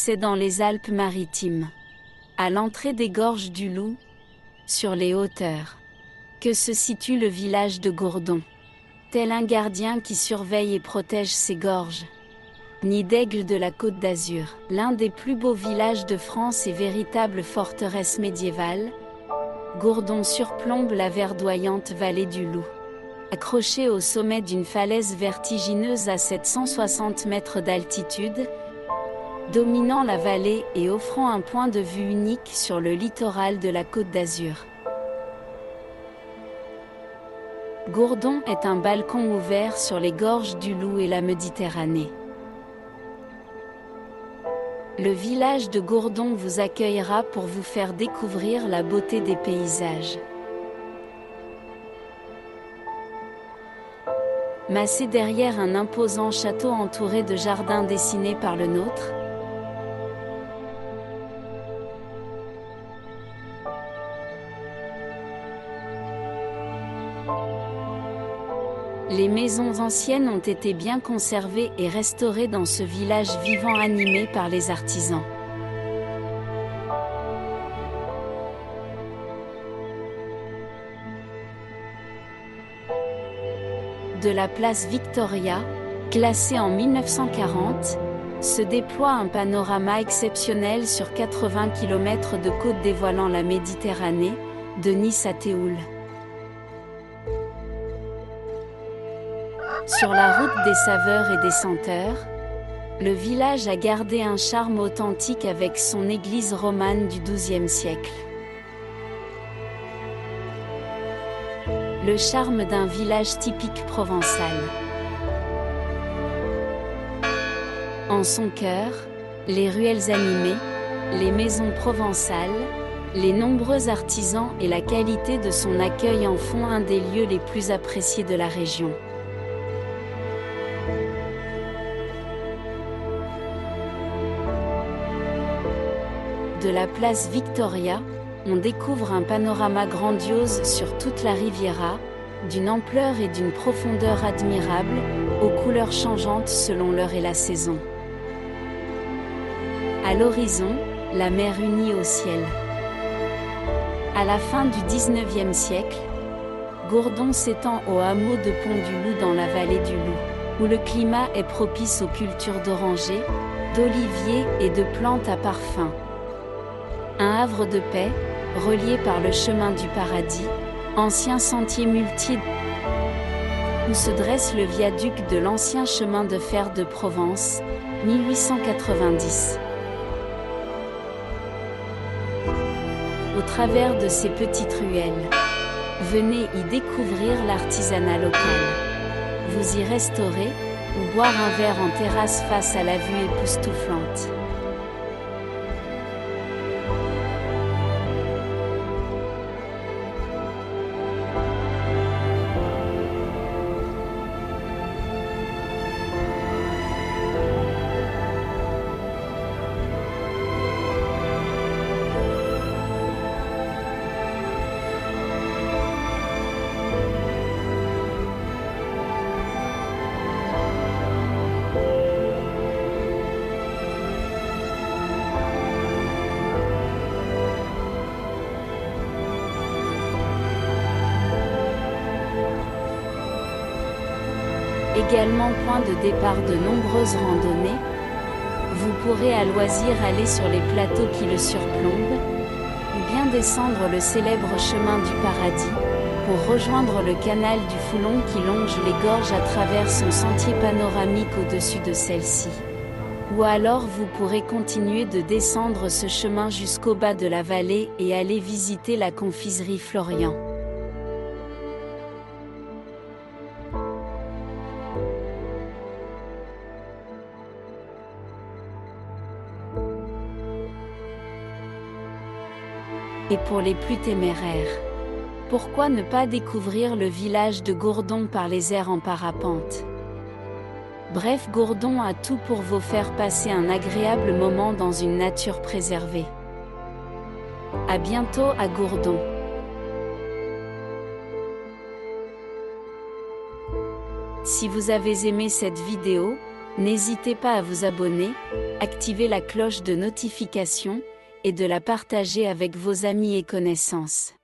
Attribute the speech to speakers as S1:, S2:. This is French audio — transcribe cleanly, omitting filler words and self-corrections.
S1: C'est dans les Alpes-Maritimes, à l'entrée des gorges du Loup, sur les hauteurs, que se situe le village de Gourdon. Tel un gardien qui surveille et protège ses gorges. Nid d'aigle de la Côte d'Azur, l'un des plus beaux villages de France et véritable forteresse médiévale, Gourdon surplombe la verdoyante vallée du Loup. Accroché au sommet d'une falaise vertigineuse à 760 mètres d'altitude, dominant la vallée et offrant un point de vue unique sur le littoral de la Côte d'Azur. Gourdon est un balcon ouvert sur les gorges du Loup et la Méditerranée. Le village de Gourdon vous accueillera pour vous faire découvrir la beauté des paysages. Massé derrière un imposant château entouré de jardins dessinés par le nôtre, les maisons anciennes ont été bien conservées et restaurées dans ce village vivant animé par les artisans. De la place Victoria, classée en 1940, se déploie un panorama exceptionnel sur 80 km de côte dévoilant la Méditerranée, de Nice à Théoul. Sur la route des saveurs et des senteurs, le village a gardé un charme authentique avec son église romane du XIIe siècle. Le charme d'un village typique provençal. En son cœur, les ruelles animées, les maisons provençales, les nombreux artisans et la qualité de son accueil en font un des lieux les plus appréciés de la région. De la place Victoria, on découvre un panorama grandiose sur toute la Riviera, d'une ampleur et d'une profondeur admirables, aux couleurs changeantes selon l'heure et la saison. À l'horizon, la mer unie au ciel. À la fin du XIXe siècle, Gourdon s'étend au hameau de Pont-du-Loup dans la vallée du Loup, où le climat est propice aux cultures d'orangers, d'oliviers et de plantes à parfum. Un havre de paix, relié par le chemin du paradis, ancien sentier multi où se dresse le viaduc de l'ancien chemin de fer de Provence, 1890. Au travers de ces petites ruelles, venez y découvrir l'artisanat local. Vous y restaurer, ou boire un verre en terrasse face à la vue époustouflante. Également point de départ de nombreuses randonnées, vous pourrez à loisir aller sur les plateaux qui le surplombent, ou bien descendre le célèbre chemin du paradis, pour rejoindre le canal du Foulon qui longe les gorges à travers son sentier panoramique au-dessus de celle-ci. Ou alors vous pourrez continuer de descendre ce chemin jusqu'au bas de la vallée et aller visiter la confiserie Florian. Et pour les plus téméraires, pourquoi ne pas découvrir le village de Gourdon par les airs en parapente? Bref, Gourdon a tout pour vous faire passer un agréable moment dans une nature préservée. À bientôt à Gourdon. Si vous avez aimé cette vidéo, n'hésitez pas à vous abonner, activez la cloche de notification, et de la partager avec vos amis et connaissances.